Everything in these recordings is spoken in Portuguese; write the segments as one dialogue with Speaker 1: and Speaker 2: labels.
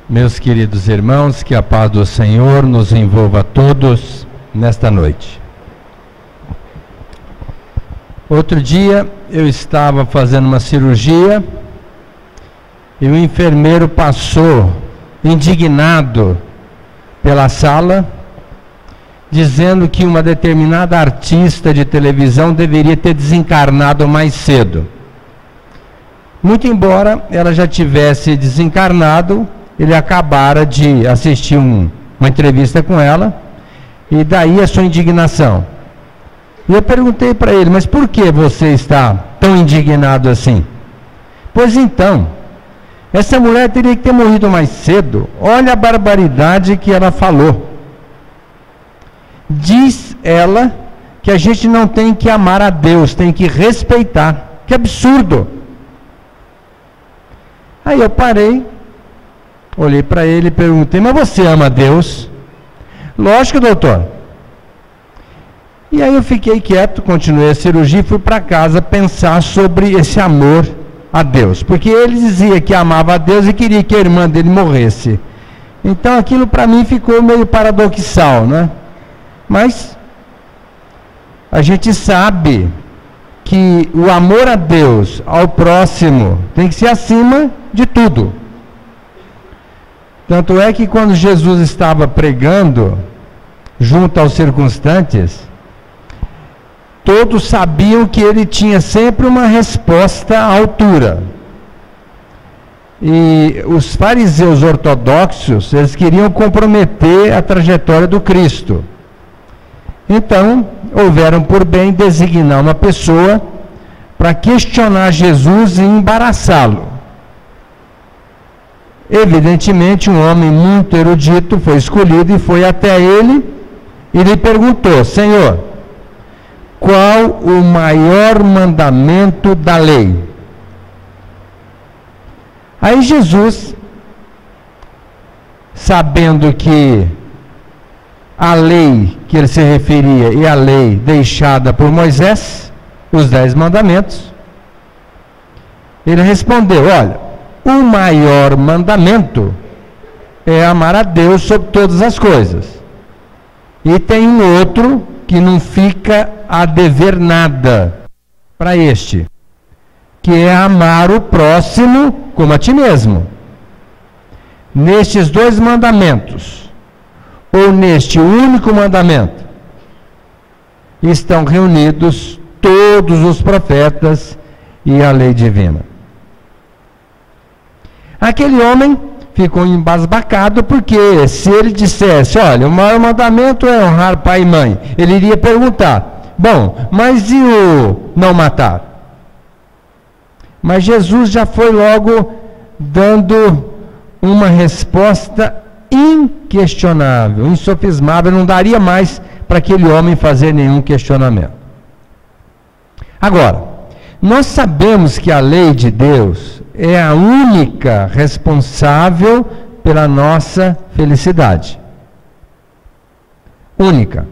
Speaker 1: Meus queridos irmãos, que a paz do Senhor nos envolva a todos nesta noite. Outro dia eu estava fazendo uma cirurgia e o enfermeiro passou indignado pela sala, dizendo que uma determinada artista de televisão deveria ter desencarnado mais cedo. Muito embora ela já tivesse desencarnado, ele acabara de assistir uma entrevista com ela, e daí a sua indignação. E eu perguntei para ele, mas por que você está tão indignado assim? Pois então, essa mulher teria que ter morrido mais cedo. Olha a barbaridade que ela falou. Diz ela que a gente não tem que amar a Deus, tem que respeitar. Que absurdo! Aí eu parei, olhei para ele e perguntei, mas você ama a Deus? Lógico, doutor. E aí eu fiquei quieto, continuei a cirurgia e fui para casa pensar sobre esse amor a Deus. Porque ele dizia que amava a Deus e queria que a irmã dele morresse. Então aquilo para mim ficou meio paradoxal, né? Mas a gente sabe que o amor a Deus, ao próximo, tem que ser acima de tudo. Tanto é que quando Jesus estava pregando junto aos circunstantes, todos sabiam que ele tinha sempre uma resposta à altura. E os fariseus ortodoxos, eles queriam comprometer a trajetória do Cristo. Então, houveram por bem designar uma pessoa para questionar Jesus e embaraçá-lo. Evidentemente, um homem muito erudito foi escolhido e foi até ele e lhe perguntou: Senhor, qual o maior mandamento da lei? Aí Jesus, sabendo que a lei que ele se referia e a lei deixada por Moisés, os 10 mandamentos, ele respondeu: olha, o maior mandamento é amar a Deus sobre todas as coisas. E tem um outro que não fica a dever nada para este, que é amar o próximo como a ti mesmo. Nestes 2 mandamentos, ou neste único mandamento, estão reunidos todos os profetas e a lei divina. Aquele homem ficou embasbacado, porque se ele dissesse, olha, o maior mandamento é honrar pai e mãe, ele iria perguntar, bom, mas e o não matar? Mas Jesus já foi logo dando uma resposta inquestionável, insofismável, não daria mais para aquele homem fazer nenhum questionamento. Agora, nós sabemos que a lei de Deus é a única responsável pela nossa felicidade. Única.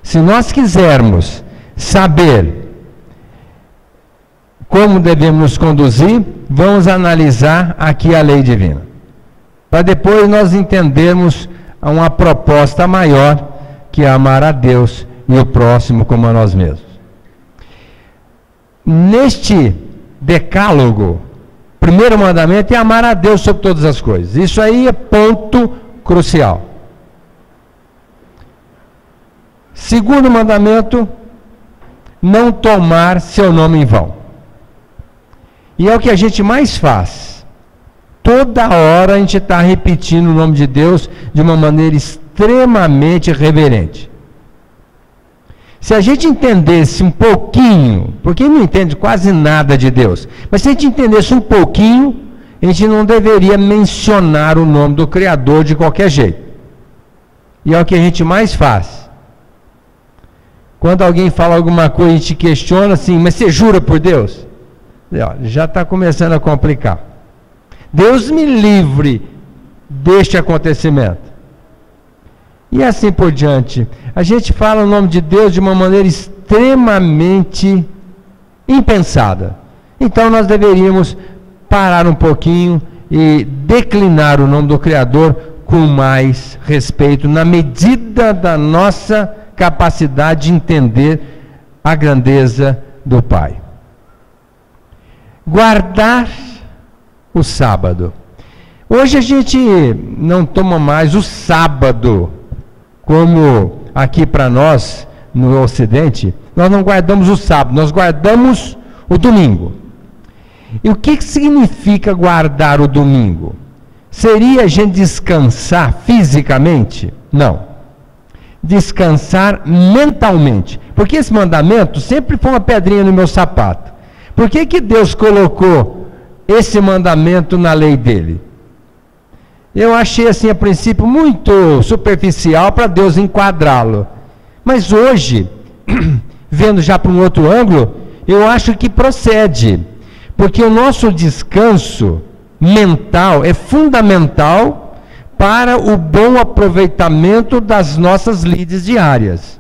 Speaker 1: Se nós quisermos saber como devemos nos conduzir, vamos analisar aqui a lei divina, para depois nós entendermos uma proposta maior, que é amar a Deus e o próximo como a nós mesmos. Neste decálogo, primeiro mandamento é amar a Deus sobre todas as coisas. Isso aí é ponto crucial. Segundo mandamento, não tomar seu nome em vão. E é o que a gente mais faz. Toda hora a gente está repetindo o nome de Deus de uma maneira extremamente reverente. Se a gente entendesse um pouquinho, porque não entende quase nada de Deus, mas se a gente entendesse um pouquinho, a gente não deveria mencionar o nome do Criador de qualquer jeito. E é o que a gente mais faz. Quando alguém fala alguma coisa, a gente questiona assim, mas você jura por Deus? Já está começando a complicar. Deus me livre deste acontecimento. E assim por diante. A gente fala o nome de Deus de uma maneira extremamente impensada. Então nós deveríamos parar um pouquinho e declinar o nome do Criador com mais respeito, na medida da nossa capacidade de entender a grandeza do Pai. Guardar o sábado. Hoje a gente não toma mais o sábado, como aqui para nós, no Ocidente, nós não guardamos o sábado, nós guardamos o domingo. E o que significa guardar o domingo? Seria a gente descansar fisicamente? Não. Descansar mentalmente. Porque esse mandamento sempre foi uma pedrinha no meu sapato. Por que Deus colocou esse mandamento na lei dele? Eu achei assim a princípio muito superficial para Deus enquadrá-lo. Mas hoje, vendo já para um outro ângulo, eu acho que procede. Porque o nosso descanso mental é fundamental para o bom aproveitamento das nossas lides diárias.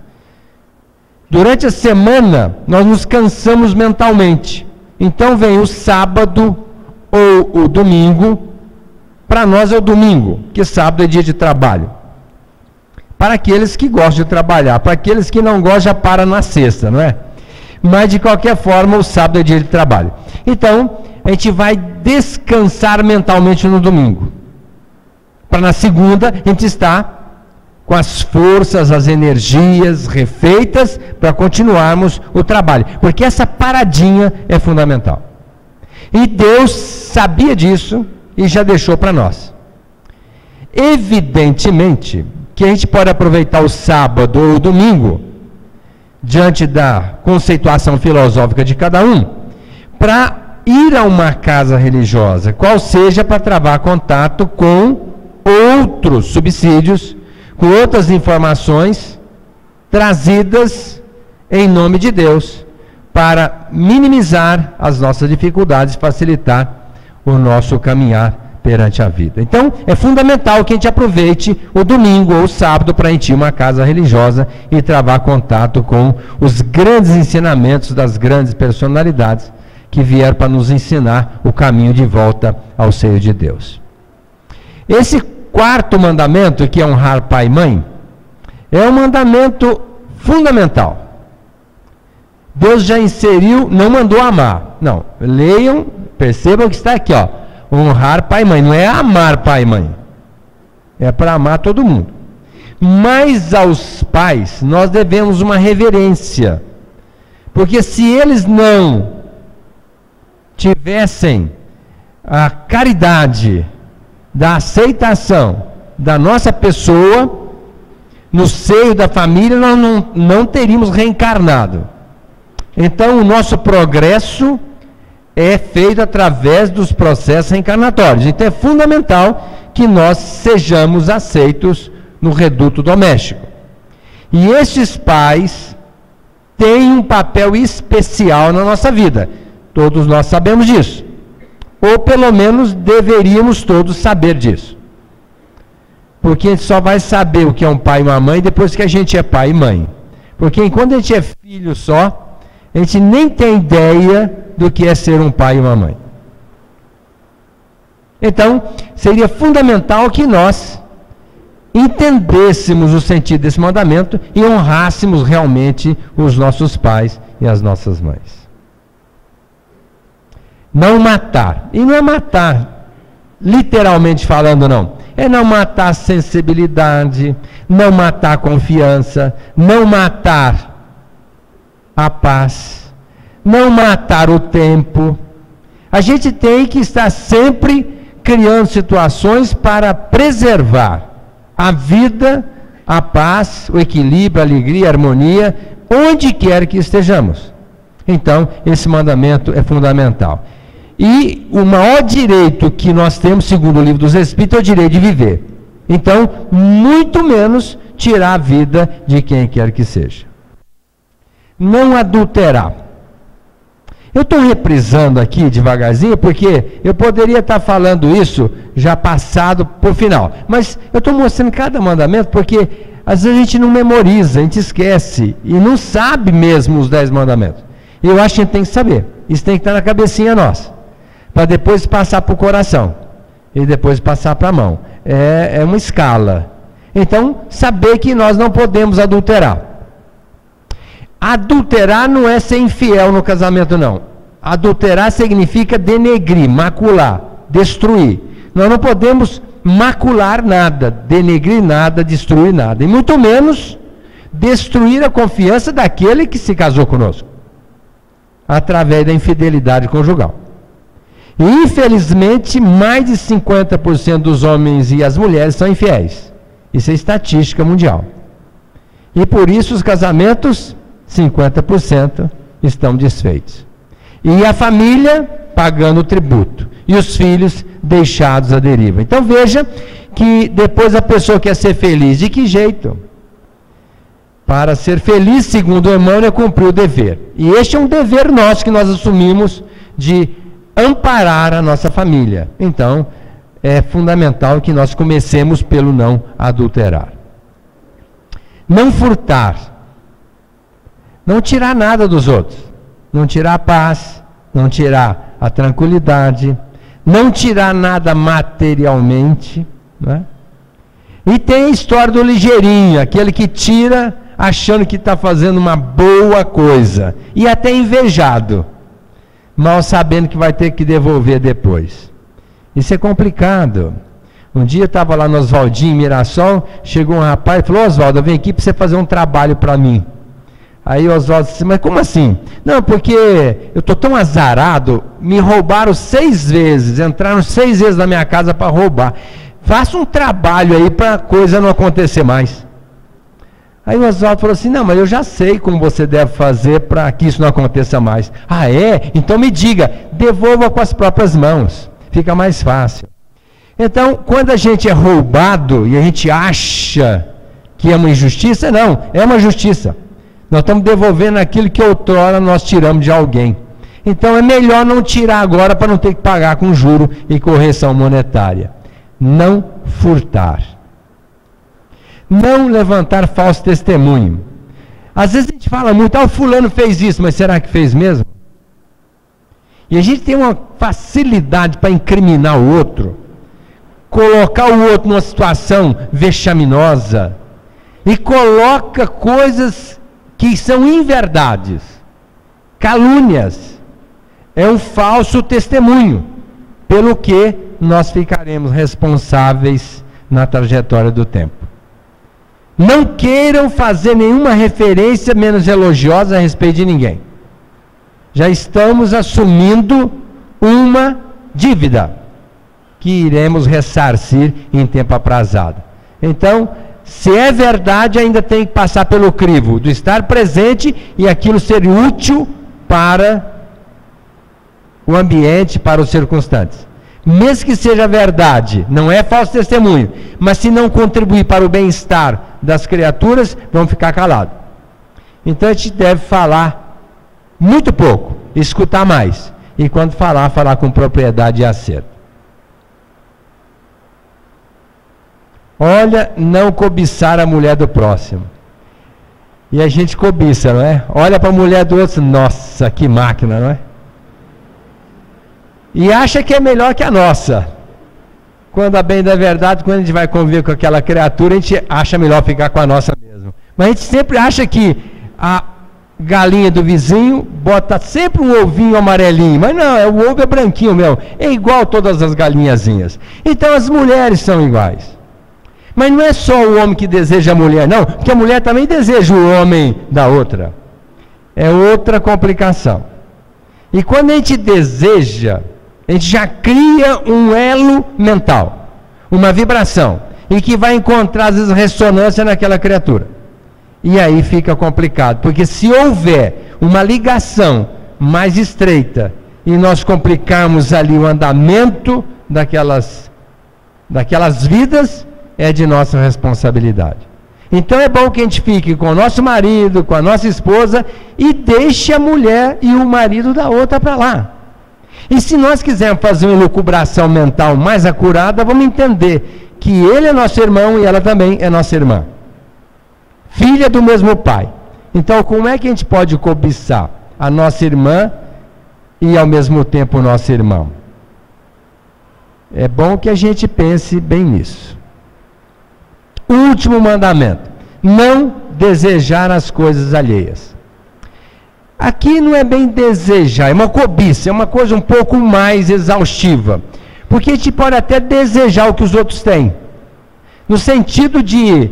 Speaker 1: Durante a semana, nós nos cansamos mentalmente. Então vem o sábado ou o domingo. Para nós é o domingo, que sábado é dia de trabalho. Para aqueles que gostam de trabalhar, para aqueles que não gostam, já para na sexta, não é? Mas de qualquer forma, o sábado é dia de trabalho. Então, a gente vai descansar mentalmente no domingo. Para na segunda, a gente estar com as forças, as energias refeitas para continuarmos o trabalho. Porque essa paradinha é fundamental. E Deus sabia disso e já deixou para nós. Evidentemente que a gente pode aproveitar o sábado ou o domingo, diante da conceituação filosófica de cada um, para ir a uma casa religiosa, qual seja para travar contato com outros subsídios, com outras informações trazidas em nome de Deus, para minimizar as nossas dificuldades, facilitar o nosso caminhar perante a vida. Então, é fundamental que a gente aproveite o domingo ou o sábado para a gente ir a uma casa religiosa e travar contato com os grandes ensinamentos das grandes personalidades que vieram para nos ensinar o caminho de volta ao seio de Deus. Esse quarto mandamento, que é honrar pai e mãe, é um mandamento fundamental. Deus já inseriu, não mandou amar. Não, leiam, percebam que está aqui, ó. Honrar pai e mãe, não é amar pai e mãe. É para amar todo mundo. Mas aos pais nós devemos uma reverência. Porque se eles não tivessem a caridade da aceitação da nossa pessoa no seio da família, nós não teríamos reencarnado. Então o nosso progresso é feito através dos processos reencarnatórios. Então é fundamental que nós sejamos aceitos no reduto doméstico. E estes pais têm um papel especial na nossa vida. Todos nós sabemos disso. Ou pelo menos deveríamos todos saber disso. Porque a gente só vai saber o que é um pai e uma mãe depois que a gente é pai e mãe. Porque enquanto a gente é filho só, a gente nem tem ideia do que é ser um pai e uma mãe. Então, seria fundamental que nós entendêssemos o sentido desse mandamento e honrássemos realmente os nossos pais e as nossas mães. Não matar. E não é matar, literalmente falando, não. É não matar a sensibilidade, não matar a confiança, não matar a paz, não matar o tempo. A gente tem que estar sempre criando situações para preservar a vida, a paz, o equilíbrio, a alegria, a harmonia, onde quer que estejamos. Então, esse mandamento é fundamental. E o maior direito que nós temos, segundo o Livro dos Espíritos, é o direito de viver. Então, muito menos tirar a vida de quem quer que seja. Não adulterar. Eu estou reprisando aqui devagarzinho, porque eu poderia estar falando isso já passado por final. Mas eu estou mostrando cada mandamento, porque às vezes a gente não memoriza, a gente esquece, e não sabe mesmo os 10 mandamentos. Eu acho que a gente tem que saber. Isso tem que estar na cabecinha nossa, para depois passar para o coração. e depois passar para a mão. É uma escala. Então, saber que nós não podemos adulterar. Adulterar não é ser infiel no casamento, não. Adulterar significa denegrir, macular, destruir. Nós não podemos macular nada, denegrir nada, destruir nada. E muito menos destruir a confiança daquele que se casou conosco, através da infidelidade conjugal. E, infelizmente, mais de 50% dos homens e as mulheres são infiéis. Isso é estatística mundial. E por isso os casamentos, 50% estão desfeitos. E a família pagando o tributo. E os filhos deixados à deriva. Então veja que depois a pessoa quer ser feliz. De que jeito? Para ser feliz, segundo Emmanuel, é cumprir o dever. E este é um dever nosso que nós assumimos de amparar a nossa família. Então, é fundamental que nós comecemos pelo não adulterar. Não furtar. Não tirar nada dos outros. Não tirar a paz, não tirar a tranquilidade, não tirar nada materialmente. Né? E tem a história do ligeirinho, aquele que tira achando que está fazendo uma boa coisa, e até invejado, mal sabendo que vai ter que devolver depois. Isso é complicado. Um dia eu estava lá no Oswaldinho, em Mirassol, chegou um rapaz e falou: Oswaldo, eu venho aqui para você fazer um trabalho para mim. Aí o Oswaldo disse: mas como assim? Não, porque eu estou tão azarado, me roubaram 6 vezes, entraram 6 vezes na minha casa para roubar. Faça um trabalho aí para a coisa não acontecer mais. Aí o Oswaldo falou assim: não, mas eu já sei como você deve fazer para que isso não aconteça mais. Ah, é? Então me diga, devolva com as próprias mãos, fica mais fácil. Então, quando a gente é roubado e a gente acha que é uma injustiça, não, é uma justiça. Nós estamos devolvendo aquilo que outrora nós tiramos de alguém. Então é melhor não tirar agora para não ter que pagar com juro e correção monetária. Não furtar. Não levantar falso testemunho. Às vezes a gente fala muito: o fulano fez isso, mas será que fez mesmo? E a gente tem uma facilidade para incriminar o outro, colocar o outro numa situação vexaminosa, e coloca coisas que são inverdades, calúnias, é um falso testemunho, pelo que nós ficaremos responsáveis na trajetória do tempo. Não queiram fazer nenhuma referência menos elogiosa a respeito de ninguém. Já estamos assumindo uma dívida que iremos ressarcir em tempo aprazado. Então, se é verdade, ainda tem que passar pelo crivo do estar presente e aquilo ser útil para o ambiente, para os circunstantes. Mesmo que seja verdade, não é falso testemunho, mas se não contribuir para o bem-estar das criaturas, vão ficar calados. Então a gente deve falar muito pouco, escutar mais, e quando falar, falar com propriedade e acerto. Olha, não cobiçar a mulher do próximo. E a gente cobiça, não é? Olha para a mulher do outro, nossa, que máquina, não é? E acha que é melhor que a nossa. Quando a bem da verdade, quando a gente vai conviver com aquela criatura, a gente acha melhor ficar com a nossa mesmo. Mas a gente sempre acha que a galinha do vizinho bota sempre um ovinho amarelinho. Mas não, o ovo é branquinho mesmo. É igual todas as galinhazinhas. Então as mulheres são iguais. Mas não é só o homem que deseja a mulher, não. Porque a mulher também deseja o homem da outra. É outra complicação. E quando a gente deseja, a gente já cria um elo mental, uma vibração, e que vai encontrar, às vezes, ressonância naquela criatura. E aí fica complicado, porque se houver uma ligação mais estreita, e nós complicarmos ali o andamento daquelas vidas, é de nossa responsabilidade. Então é bom que a gente fique com o nosso marido, com a nossa esposa, e deixe a mulher e o marido da outra para lá. E se nós quisermos fazer uma elucubração mental mais acurada, vamos entender que ele é nosso irmão e ela também é nossa irmã. Filha do mesmo pai. Então como é que a gente pode cobiçar a nossa irmã e ao mesmo tempo o nosso irmão? É bom que a gente pense bem nisso. O último mandamento: não desejar as coisas alheias. Aqui não é bem desejar, é uma cobiça, é uma coisa um pouco mais exaustiva. Porque a gente pode até desejar o que os outros têm, no sentido de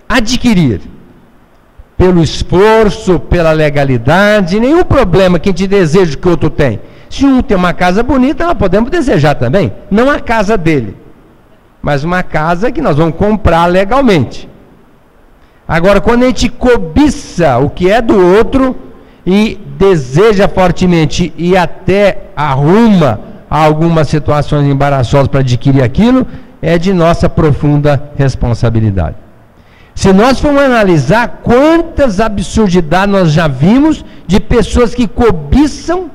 Speaker 1: adquirir, pelo esforço, pela legalidade, nenhum problema que a gente deseja que o outro tem. Se um tem uma casa bonita, nós podemos desejar também, não a casa dele, mas uma casa que nós vamos comprar legalmente. Agora, quando a gente cobiça o que é do outro e deseja fortemente e até arruma algumas situações embaraçosas para adquirir aquilo, é de nossa profunda responsabilidade. Se nós formos analisar quantas absurdidades nós já vimos de pessoas que cobiçam,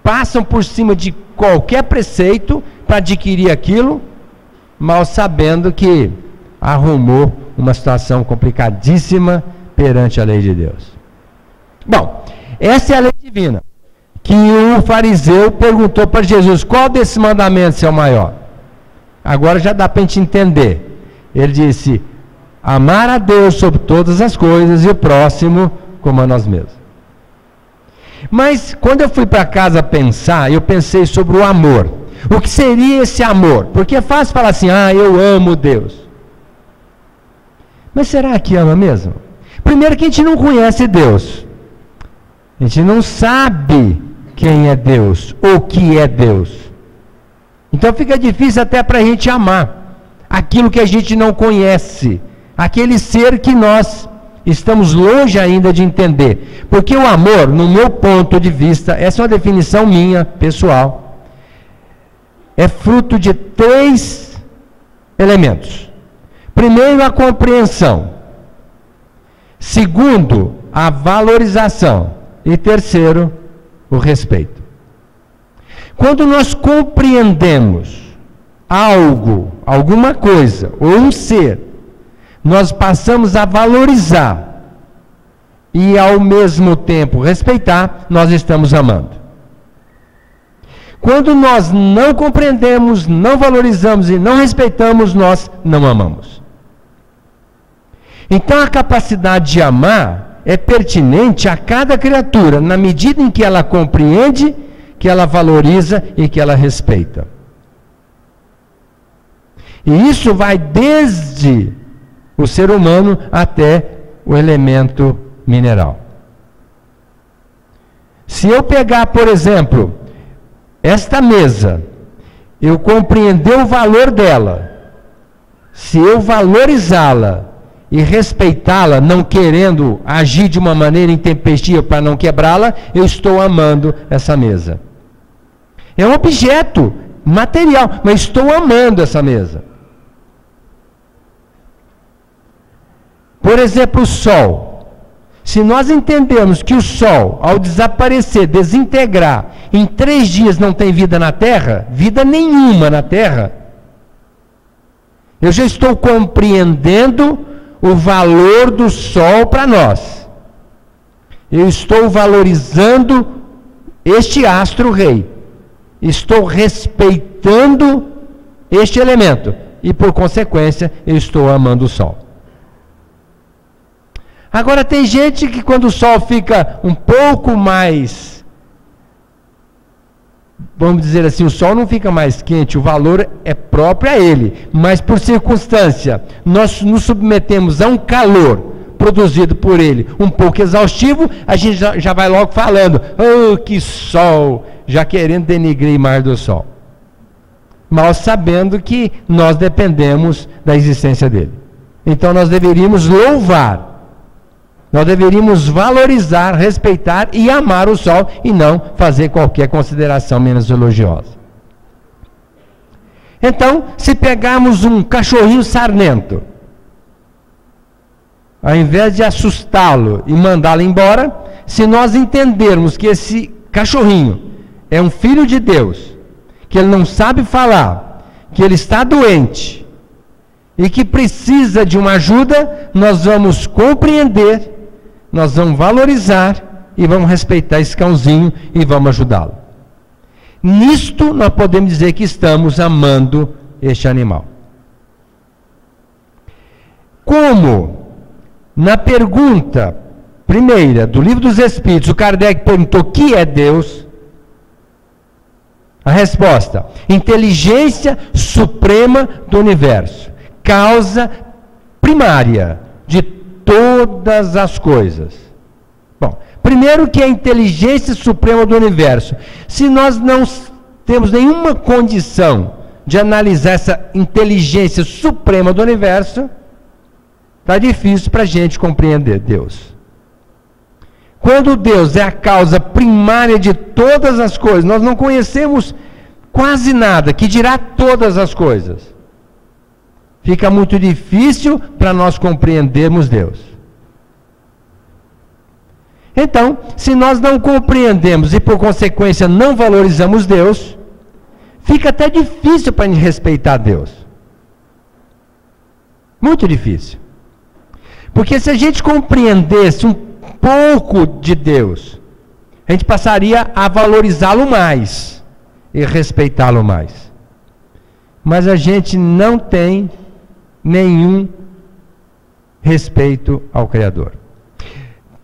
Speaker 1: passam por cima de qualquer preceito para adquirir aquilo, mal sabendo que arrumou uma situação complicadíssima perante a lei de Deus. Bom, essa é a lei divina, que o fariseu perguntou para Jesus: qual desses mandamentos é o maior? Agora já dá para a gente entender. Ele disse: amar a Deus sobre todas as coisas e o próximo como a nós mesmos. Mas quando eu fui para casa pensar, eu pensei sobre o amor. O que seria esse amor? Porque é fácil falar assim: eu amo Deus. Mas será que ama mesmo? Primeiro que a gente não conhece Deus. A gente não sabe quem é Deus, ou o que é Deus. Então fica difícil até para a gente amar aquilo que a gente não conhece, aquele ser que nós estamos longe ainda de entender. Porque o amor, no meu ponto de vista, essa é uma definição minha, pessoal, é fruto de 3 elementos. Primeiro, a compreensão. Segundo, a valorização. E terceiro, o respeito. Quando nós compreendemos algo, alguma coisa, ou um ser, nós passamos a valorizar e ao mesmo tempo respeitar, nós estamos amando. Quando nós não compreendemos, não valorizamos e não respeitamos, nós não amamos. Então a capacidade de amar é pertinente a cada criatura, na medida em que ela compreende, que ela valoriza e que ela respeita. E isso vai desde o ser humano até o elemento mineral. Se eu pegar, por exemplo, esta mesa, eu compreender o valor dela, se eu valorizá-la e respeitá-la, não querendo agir de uma maneira intempestiva para não quebrá-la, eu estou amando essa mesa. É um objeto material, mas estou amando essa mesa. Por exemplo, o sol. Se nós entendermos que o sol, ao desaparecer, desintegrar, em 3 dias não tem vida na Terra, vida nenhuma na Terra, eu já estou compreendendo o valor do sol para nós. Eu estou valorizando este astro-rei. Estou respeitando este elemento. E, por consequência, eu estou amando o sol. Agora, tem gente que quando o sol fica um pouco mais, vamos dizer assim, o sol não fica mais quente, o valor é próprio a ele, mas por circunstância, nós nos submetemos a um calor produzido por ele, um pouco exaustivo, a gente já vai logo falando: oh, que sol, já querendo denigrir a imagem do sol, mal sabendo que nós dependemos da existência dele. Então nós deveríamos louvar, nós deveríamos valorizar, respeitar e amar o sol e não fazer qualquer consideração menos elogiosa. Então, se pegarmos um cachorrinho sarnento, ao invés de assustá-lo e mandá-lo embora, se nós entendermos que esse cachorrinho é um filho de Deus, que ele não sabe falar, que ele está doente e que precisa de uma ajuda, nós vamos compreender, nós vamos valorizar e vamos respeitar esse cãozinho e vamos ajudá-lo. Nisto nós podemos dizer que estamos amando este animal. Como na pergunta primeira do Livro dos Espíritos, o Kardec perguntou o que é Deus? A resposta: inteligência suprema do universo, causa primária de todas as coisas. Bom, primeiro que é a inteligência suprema do universo. Se nós não temos nenhuma condição de analisar essa inteligência suprema do universo, está difícil para a gente compreender Deus. Quando Deus é a causa primária de todas as coisas, nós não conhecemos quase nada, que dirá todas as coisas. Fica muito difícil para nós compreendermos Deus. Então, se nós não compreendemos e por consequência não valorizamos Deus, fica até difícil para a gente respeitar Deus. Muito difícil. Porque se a gente compreendesse um pouco de Deus, a gente passaria a valorizá-lo mais e respeitá-lo mais. Mas a gente não tem nenhum respeito ao Criador.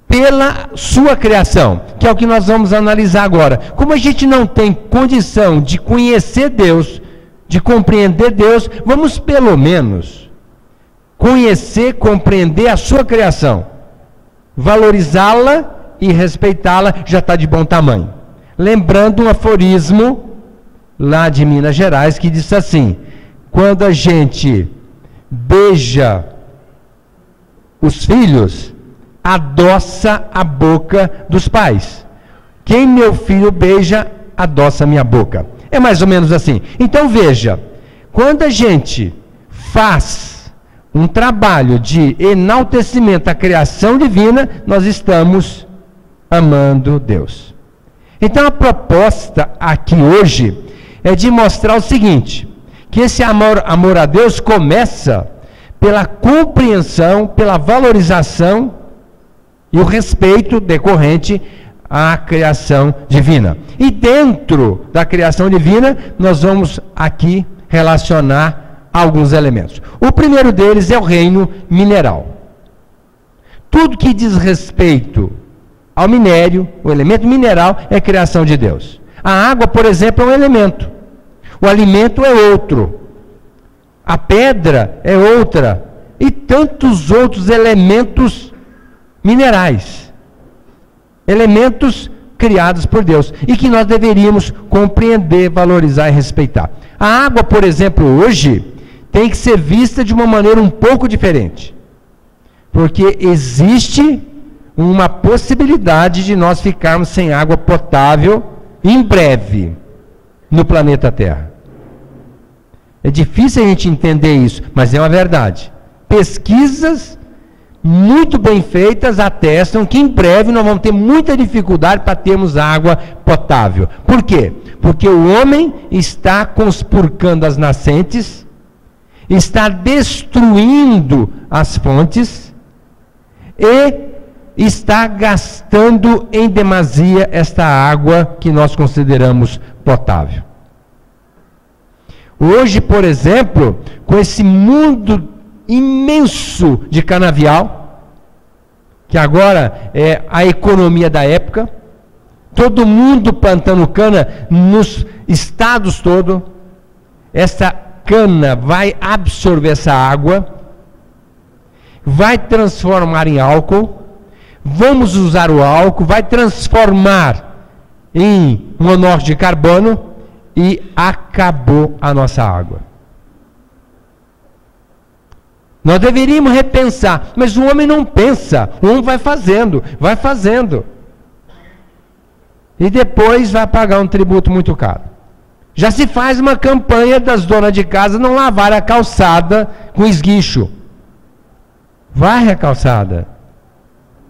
Speaker 1: Pela sua criação, que é o que nós vamos analisar agora. Como a gente não tem condição de conhecer Deus, de compreender Deus, vamos pelo menos conhecer, compreender a sua criação, valorizá-la e respeitá-la, já está de bom tamanho. Lembrando um aforismo lá de Minas Gerais que diz assim: quando a gente beija os filhos, adoça a boca dos pais. Quem meu filho beija, adoça a minha boca. É mais ou menos assim. Então veja, quando a gente faz um trabalho de enaltecimento à criação divina, nós estamos amando Deus. Então a proposta aqui hoje é de mostrar o seguinte, que esse amor a Deus começa pela compreensão, pela valorização e o respeito decorrente à criação divina. E dentro da criação divina, nós vamos aqui relacionar alguns elementos. O primeiro deles é o reino mineral. Tudo que diz respeito ao minério, o elemento mineral, é criação de Deus. A água, por exemplo, é um elemento. O alimento é outro. A pedra é outra. E tantos outros elementos minerais. Elementos criados por Deus. E que nós deveríamos compreender, valorizar e respeitar. A água, por exemplo, hoje tem que ser vista de uma maneira um pouco diferente. Porque existe uma possibilidade de nós ficarmos sem água potável em breve no planeta Terra. É difícil a gente entender isso, mas é uma verdade. Pesquisas muito bem feitas atestam que em breve nós vamos ter muita dificuldade para termos água potável. Por quê? Porque o homem está conspurcando as nascentes, está destruindo as fontes e está gastando em demasia esta água que nós consideramos potável. Hoje, por exemplo, com esse mundo imenso de canavial, que agora é a economia da época, todo mundo plantando cana nos estados todos, essa cana vai absorver essa água, vai transformar em álcool, vamos usar o álcool, vai transformar em monóxido de carbono e acabou a nossa água. Nós deveríamos repensar, mas o homem não pensa, o homem vai fazendo, e depois vai pagar um tributo muito caro. Já se faz uma campanha das donas de casa não lavar a calçada com esguicho. Varre a calçada.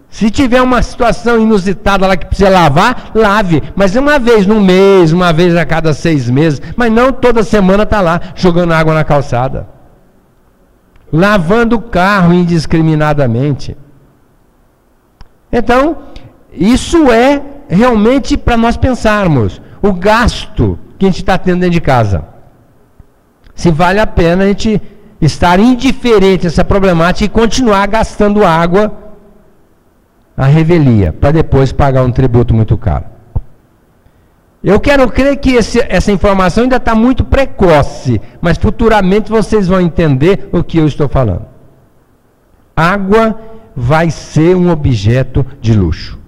Speaker 1: Se tiver uma situação inusitada lá que precisa lavar, lave. Mas uma vez no mês, uma vez a cada 6 meses. Mas não toda semana está lá jogando água na calçada. Lavando o carro indiscriminadamente. Então, isso é realmente para nós pensarmos. o gasto que a gente está tendo dentro de casa. Se vale a pena a gente estar indiferente a essa problemática e continuar gastando água à revelia, para depois pagar um tributo muito caro. Eu quero crer que essa informação ainda está muito precoce, mas futuramente vocês vão entender o que eu estou falando. Água vai ser um objeto de luxo.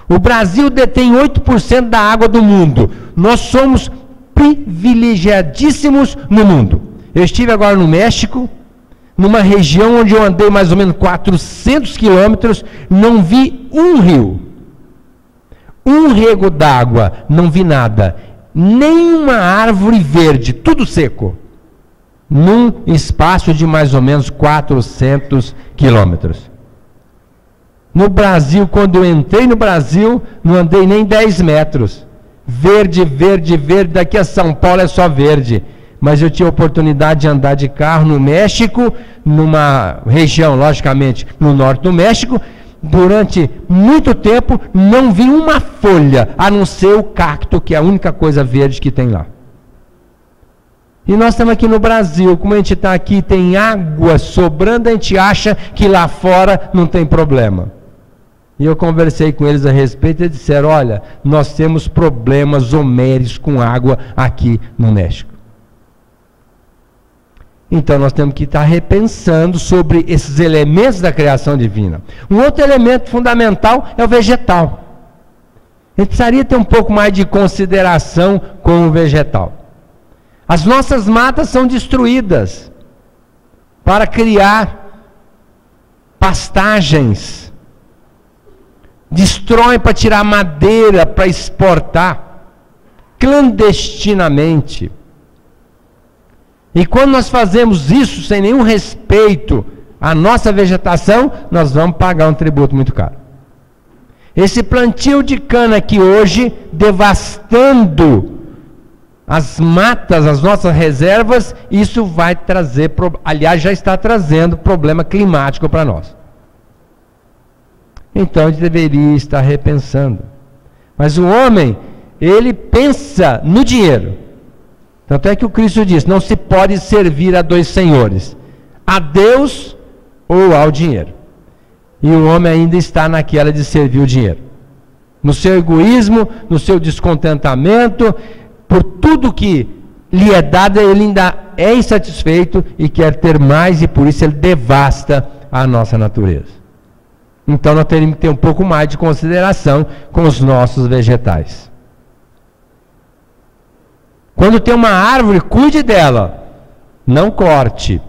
Speaker 1: O Brasil detém 8% da água do mundo. Nós somos privilegiadíssimos no mundo. Eu estive agora no México, numa região onde eu andei mais ou menos 400 quilômetros, não vi um rio, um rego d'água, não vi nada, nenhuma árvore verde, tudo seco, num espaço de mais ou menos 400 quilômetros. No Brasil, quando eu entrei no Brasil, não andei nem 10 metros. Verde, verde, verde, daqui a São Paulo é só verde. Mas eu tive a oportunidade de andar de carro no México, numa região, logicamente, no norte do México. Durante muito tempo, não vi uma folha, a não ser o cacto, que é a única coisa verde que tem lá. E nós estamos aqui no Brasil, como a gente está aqui, tem água sobrando, a gente acha que lá fora não tem problema. E eu conversei com eles a respeito e eles disseram, olha, nós temos problemas homéricos com água aqui no México. Então nós temos que estar repensando sobre esses elementos da criação divina. Um outro elemento fundamental é o vegetal. A gente precisaria ter um pouco mais de consideração com o vegetal. As nossas matas são destruídas para criar pastagens. Destroem para tirar madeira, para exportar, clandestinamente. E quando nós fazemos isso sem nenhum respeito à nossa vegetação, nós vamos pagar um tributo muito caro. Esse plantio de cana aqui hoje, devastando as matas, as nossas reservas, isso vai trazer, aliás, já está trazendo problema climático para nós. Então a gente deveria estar repensando. Mas o homem, ele pensa no dinheiro. Tanto é que o Cristo diz, não se pode servir a dois senhores, a Deus ou ao dinheiro. E o homem ainda está naquela de servir o dinheiro. No seu egoísmo, no seu descontentamento, por tudo que lhe é dado, ele ainda é insatisfeito e quer ter mais, e por isso ele devasta a nossa natureza. Então nós teríamos que ter um pouco mais de consideração com os nossos vegetais. Quando tem uma árvore, cuide dela, não corte.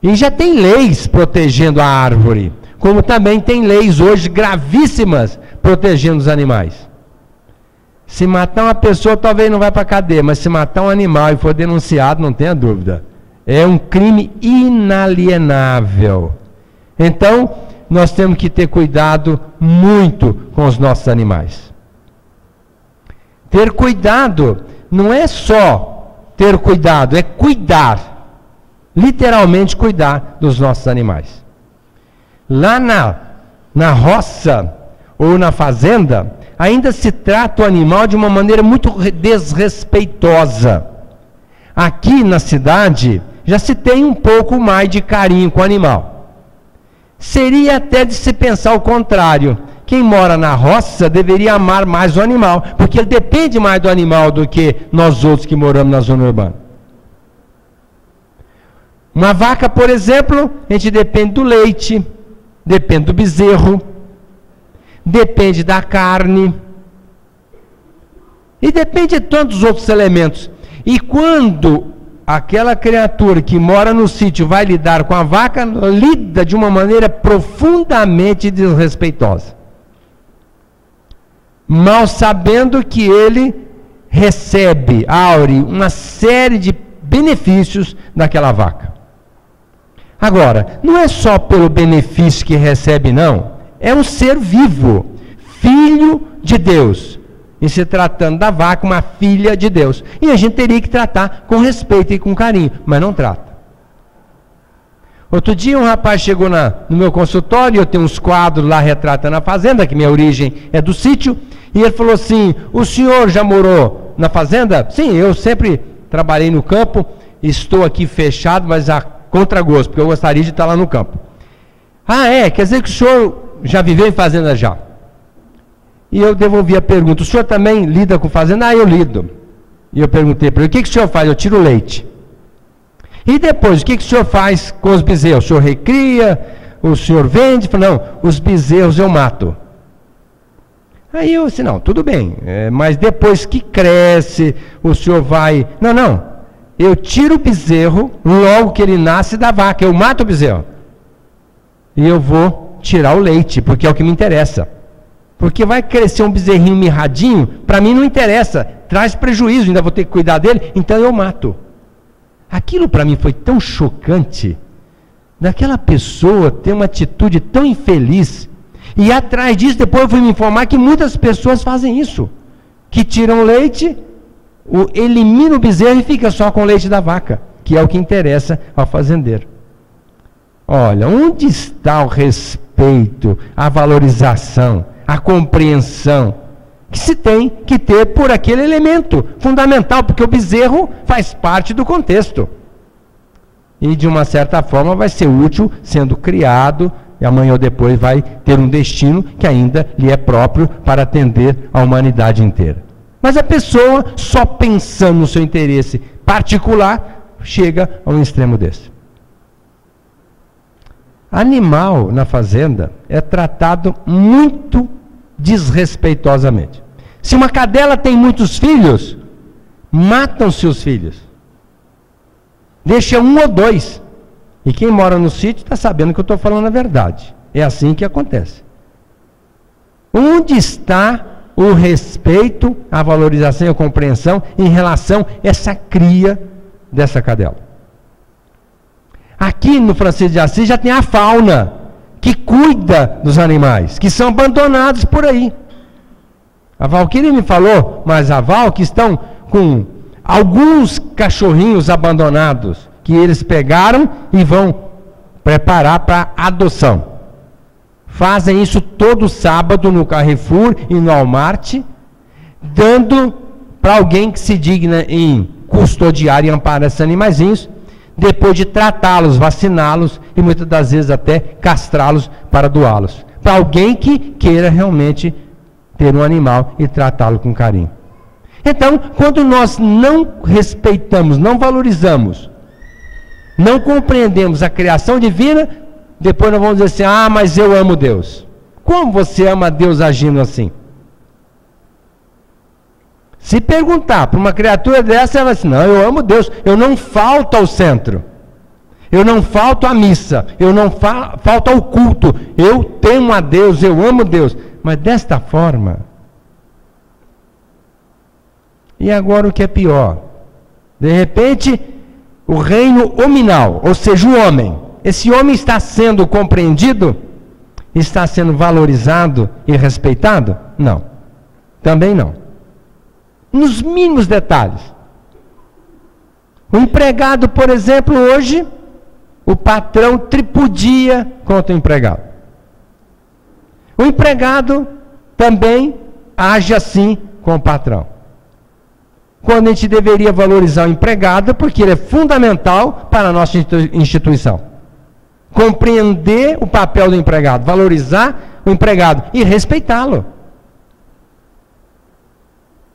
Speaker 1: E já tem leis protegendo a árvore, como também tem leis hoje gravíssimas protegendo os animais. Se matar uma pessoa, talvez não vai para a cadeia, mas se matar um animal e for denunciado, não tenha dúvida, é um crime inalienável. Então, nós temos que ter cuidado muito com os nossos animais. Ter cuidado não é só ter cuidado, é cuidar. Literalmente cuidar dos nossos animais. Lá na roça ou na fazenda, ainda se trata o animal de uma maneira muito desrespeitosa. Aqui na cidade, já se tem um pouco mais de carinho com o animal. Seria até de se pensar o contrário. Quem mora na roça deveria amar mais o animal, porque ele depende mais do animal do que nós outros que moramos na zona urbana. Uma vaca, por exemplo, a gente depende do leite, depende do bezerro, depende da carne, e depende de tantos outros elementos. E quando aquela criatura que mora no sítio vai lidar com a vaca, lida de uma maneira profundamente desrespeitosa. Mal sabendo que ele recebe, aure, uma série de benefícios daquela vaca. Agora, não é só pelo benefício que recebe, não. É um ser vivo, filho de Deus. Em se tratando da vaca, uma filha de Deus. E a gente teria que tratar com respeito e com carinho, mas não trata. Outro dia um rapaz chegou no meu consultório, eu tenho uns quadros lá retratando a fazenda, que minha origem é do sítio, E ele falou assim: o senhor já morou na fazenda? Sim, eu sempre trabalhei no campo, estou aqui fechado, mas a contragosto, porque eu gostaria de estar lá no campo. Ah, é? Quer dizer que o senhor já viveu em fazenda já? E eu devolvi a pergunta: o senhor também lida com fazenda? Ah, eu lido. E eu perguntei para ele: o que o senhor faz? Eu tiro leite. E depois, o que o senhor faz com os bezerros? O senhor recria? O senhor vende? Falei: não, os bezerros eu mato. Aí eu disse: não, tudo bem, mas depois que cresce, o senhor vai... Não, eu tiro o bezerro logo que ele nasce da vaca, eu mato o bezerro. E eu vou tirar o leite, porque é o que me interessa. Porque vai crescer um bezerrinho mirradinho, para mim não interessa, traz prejuízo, ainda vou ter que cuidar dele, então eu mato. Aquilo para mim foi tão chocante, daquela pessoa ter uma atitude tão infeliz, e atrás disso depois eu fui me informar que muitas pessoas fazem isso, que tiram leite, eliminam o bezerro e fica só com o leite da vaca, que é o que interessa ao fazendeiro. Olha, onde está o respeito, a valorização, a compreensão que se tem que ter por aquele elemento fundamental, porque o bezerro faz parte do contexto. E de uma certa forma vai ser útil sendo criado, e amanhã ou depois vai ter um destino que ainda lhe é próprio para atender a humanidade inteira. Mas a pessoa, só pensando no seu interesse particular, chega a um extremo desse. Animal na fazenda é tratado muito desrespeitosamente. Se uma cadela tem muitos filhos, matam-se os filhos. Deixa um ou dois. E quem mora no sítio está sabendo que eu estou falando a verdade. É assim que acontece. Onde está o respeito, a valorização e a compreensão em relação a essa cria dessa cadela? Aqui no Francisco de Assis já tem a fauna que cuida dos animais, que são abandonados por aí. A Valquíria me falou, mas a Val, que estão com alguns cachorrinhos abandonados, que eles pegaram e vão preparar para adoção. Fazem isso todo sábado no Carrefour e no Walmart, dando para alguém que se digna em custodiar e amparar esses animaizinhos, depois de tratá-los, vaciná-los e muitas das vezes até castrá-los para doá-los. Para alguém que queira realmente ter um animal e tratá-lo com carinho. Então, quando nós não respeitamos, não valorizamos, não compreendemos a criação divina, depois nós vamos dizer assim: ah, mas eu amo Deus. Como você ama Deus agindo assim? Se perguntar para uma criatura dessa, ela vai dizer: não, eu amo Deus, eu não falto ao centro, eu não falto à missa, eu não falto ao culto, eu temo a Deus, eu amo Deus. Mas desta forma. E agora o que é pior? De repente, o reino hominal, ou seja, o homem, esse homem está sendo compreendido? Está sendo valorizado e respeitado? Não, também não. Nos mínimos detalhes. O empregado, por exemplo, hoje, o patrão tripudia contra o empregado. O empregado também age assim com o patrão. Quando a gente deveria valorizar o empregado, porque ele é fundamental para a nossa instituição. Compreender o papel do empregado, valorizar o empregado e respeitá-lo.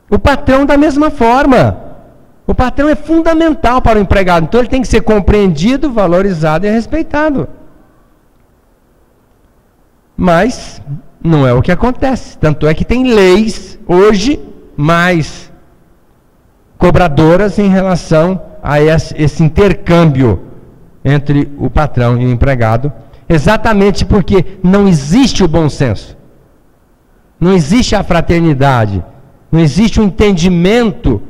Speaker 1: O patrão da mesma forma. O patrão é fundamental para o empregado, então ele tem que ser compreendido, valorizado e respeitado. Mas não é o que acontece. Tanto é que tem leis hoje mais cobradoras em relação a esse intercâmbio entre o patrão e o empregado, exatamente porque não existe o bom senso, não existe a fraternidade, não existe o entendimento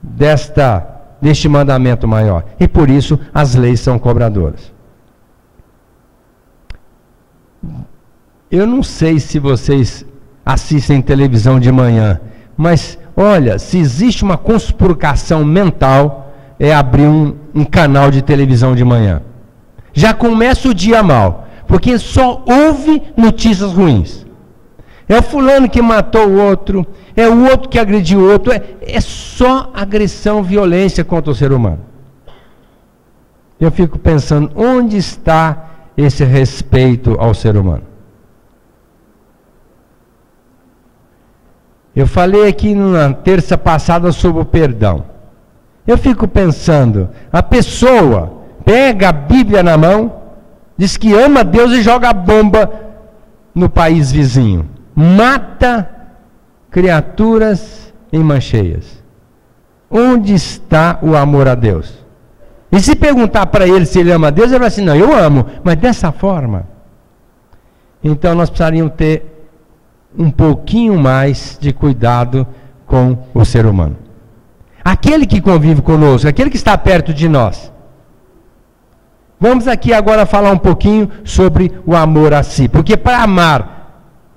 Speaker 1: deste mandamento maior. E por isso as leis são cobradoras. Eu não sei se vocês assistem televisão de manhã, mas olha, se existe uma conspurcação mental, é abrir um canal de televisão de manhã. Já começa o dia mal, porque só ouve notícias ruins. É o fulano que matou o outro, é o outro que agrediu o outro, é só agressão, violência contra o ser humano. Eu fico pensando, onde está esse respeito ao ser humano? Eu falei aqui na terça passada sobre o perdão. Eu fico pensando, a pessoa pega a Bíblia na mão, diz que ama Deus e joga a bomba no país vizinho. Mata criaturas em mancheias. Onde está o amor a Deus? E se perguntar para ele se ele ama a Deus, ele vai assim, não, eu amo, mas dessa forma. Então nós precisaríamos ter um pouquinho mais de cuidado com o ser humano. Aquele que convive conosco, aquele que está perto de nós. Vamos aqui agora falar um pouquinho sobre o amor a si. Porque para amar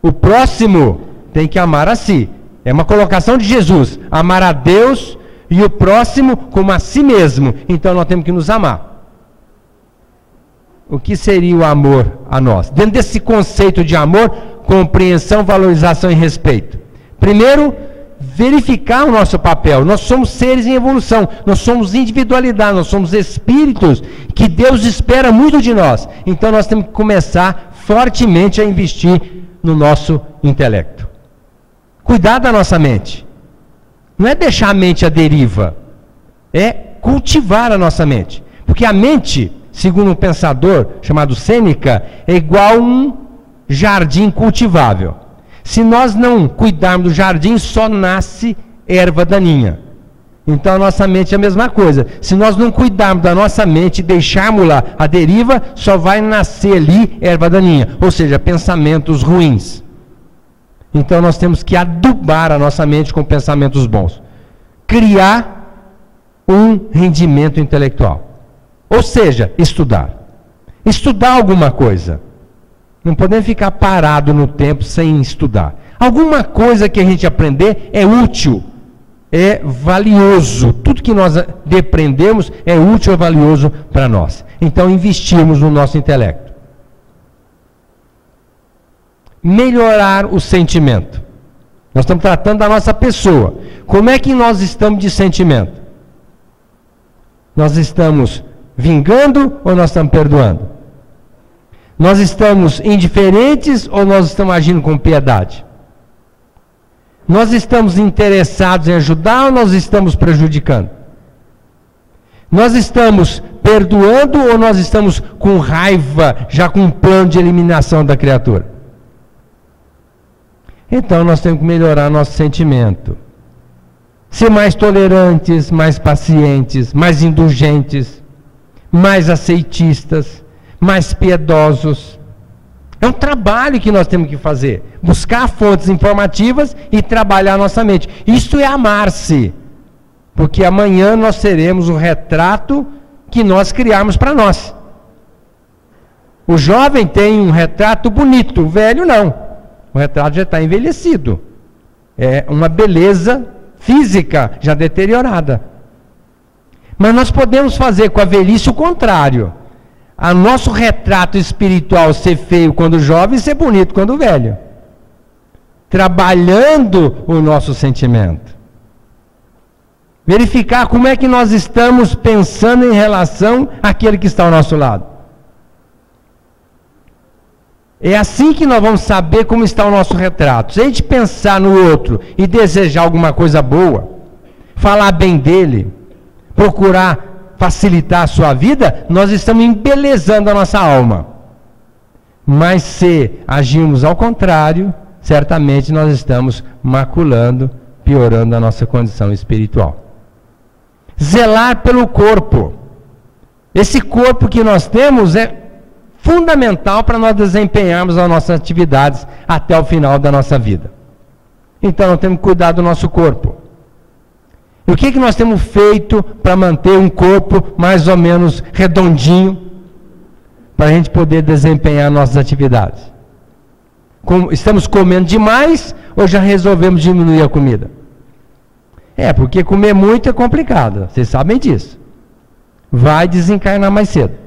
Speaker 1: o próximo, tem que amar a si. É uma colocação de Jesus. Amar a Deus e o próximo como a si mesmo. Então nós temos que nos amar. O que seria o amor a nós? Dentro desse conceito de amor, compreensão, valorização e respeito. Primeiro, verificar o nosso papel. Nós somos seres em evolução, nós somos individualidade, nós somos espíritos que Deus espera muito de nós. Então nós temos que começar fortemente a investir no nosso intelecto. Cuidar da nossa mente. Não é deixar a mente à deriva, é cultivar a nossa mente. Porque a mente, segundo um pensador chamado Sêneca, é igual a um jardim cultivável. Se nós não cuidarmos do jardim, só nasce erva daninha. Então a nossa mente é a mesma coisa. Se nós não cuidarmos da nossa mente e deixarmos lá a deriva, só vai nascer ali erva daninha, ou seja, pensamentos ruins. Então nós temos que adubar a nossa mente com pensamentos bons. Criar um rendimento intelectual. Ou seja, estudar. Estudar alguma coisa. Não podemos ficar parado no tempo sem estudar. Alguma coisa que a gente aprender é útil, é valioso. Tudo que nós aprendemos é útil ou valioso para nós. Então, investimos no nosso intelecto. Melhorar o sentimento. Nós estamos tratando da nossa pessoa. Como é que nós estamos de sentimento? Nós estamos vingando ou nós estamos perdoando? Nós estamos indiferentes ou nós estamos agindo com piedade? Nós estamos interessados em ajudar ou nós estamos prejudicando? Nós estamos perdoando ou nós estamos com raiva, já com um plano de eliminação da criatura? Então nós temos que melhorar nosso sentimento. Ser mais tolerantes, mais pacientes, mais indulgentes, mais aceitistas, mais piedosos. É um trabalho que nós temos que fazer. Buscar fontes informativas e trabalhar a nossa mente. Isso é amar-se. Porque amanhã nós seremos o retrato que nós criarmos para nós. O jovem tem um retrato bonito, o velho não. O retrato já está envelhecido. É uma beleza física já deteriorada. Mas nós podemos fazer com a velhice o contrário. A nosso retrato espiritual ser feio quando jovem e ser bonito quando velho. Trabalhando o nosso sentimento. Verificar como é que nós estamos pensando em relação àquele que está ao nosso lado. É assim que nós vamos saber como está o nosso retrato. Se a gente pensar no outro e desejar alguma coisa boa, falar bem dele, procurar facilitar a sua vida, nós estamos embelezando a nossa alma. Mas se agirmos ao contrário, certamente nós estamos maculando, piorando a nossa condição espiritual. Zelar pelo corpo. Esse corpo que nós temos é fundamental para nós desempenharmos as nossas atividades até o final da nossa vida. Então nós temos que cuidar do nosso corpo. E o que nós temos feito para manter um corpo mais ou menos redondinho, para a gente poder desempenhar nossas atividades? Estamos comendo demais ou já resolvemos diminuir a comida? Porque comer muito é complicado, vocês sabem disso. Vai desencarnar mais cedo.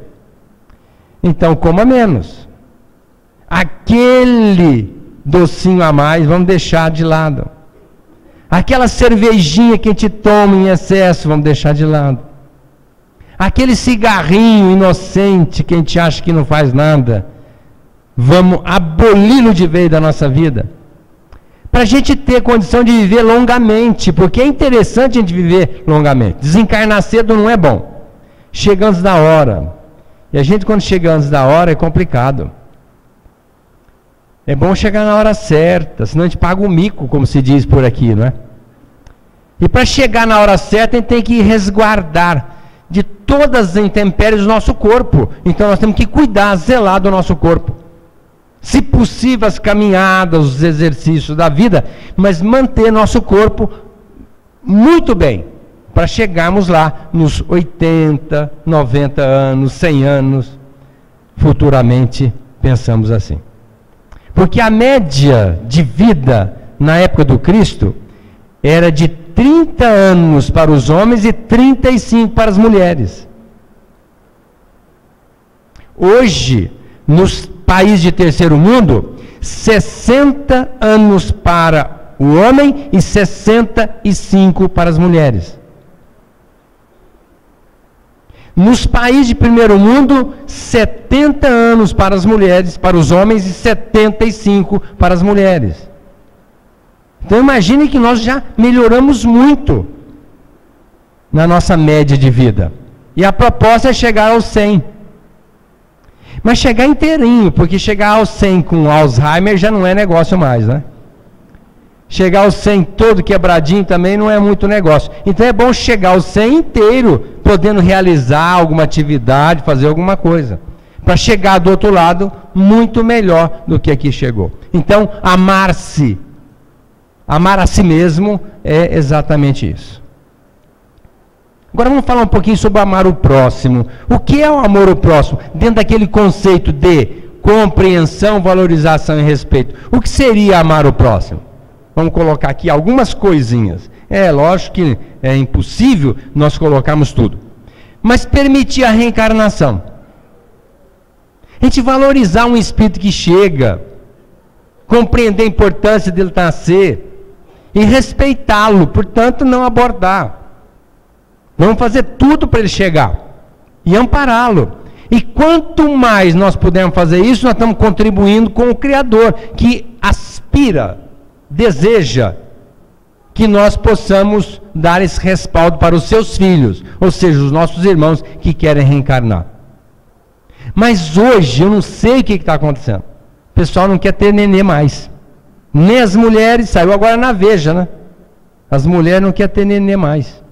Speaker 1: Então coma menos. Aquele docinho a mais, vamos deixar de lado. Aquela cervejinha que a gente toma em excesso, vamos deixar de lado. Aquele cigarrinho inocente que a gente acha que não faz nada, vamos aboli-lo de vez da nossa vida. Para a gente ter condição de viver longamente, porque é interessante a gente viver longamente. Desencarnar cedo não é bom. Chega antes da hora. E a gente, quando chega antes da hora, é complicado. É bom chegar na hora certa, senão a gente paga o mico, como se diz por aqui, não é? E para chegar na hora certa, a gente tem que resguardar de todas as intempéries do nosso corpo. Então nós temos que cuidar, zelar do nosso corpo. Se possível, as caminhadas, os exercícios da vida, mas manter nosso corpo muito bem, para chegarmos lá nos 80, 90 anos, 100 anos, futuramente pensamos assim. Porque a média de vida na época do Cristo era de 30 anos para os homens e 35 para as mulheres. Hoje, nos países de terceiro mundo, 60 anos para o homem e 65 para as mulheres. Nos países de primeiro mundo, 70 anos para as mulheres, para os homens e 75 para as mulheres. Então imagine que nós já melhoramos muito na nossa média de vida. E a proposta é chegar aos 100. Mas chegar inteirinho, porque chegar aos 100 com Alzheimer já não é negócio mais, né? Chegar aos 100 todo quebradinho também não é muito negócio. Então é bom chegar aos 100 inteiro, podendo realizar alguma atividade, fazer alguma coisa. Para chegar do outro lado muito melhor do que aqui chegou. Então, amar-se, amar a si mesmo é exatamente isso. Agora vamos falar um pouquinho sobre amar o próximo. O que é o amor ao próximo? Dentro daquele conceito de compreensão, valorização e respeito. O que seria amar o próximo? Vamos colocar aqui algumas coisinhas. É lógico que é impossível nós colocarmos tudo. Mas permitir a reencarnação. A gente valorizar um espírito que chega, compreender a importância dele nascer e respeitá-lo, portanto não abordar. Vamos fazer tudo para ele chegar e ampará-lo. E quanto mais nós pudermos fazer isso, nós estamos contribuindo com o Criador, que aspira, deseja que nós possamos dar esse respaldo para os seus filhos, ou seja, os nossos irmãos que querem reencarnar. Mas hoje, eu não sei o que está acontecendo. O pessoal não quer ter nenê mais. Nem as mulheres, saiu agora na Veja, né? As mulheres não querem ter nenê mais.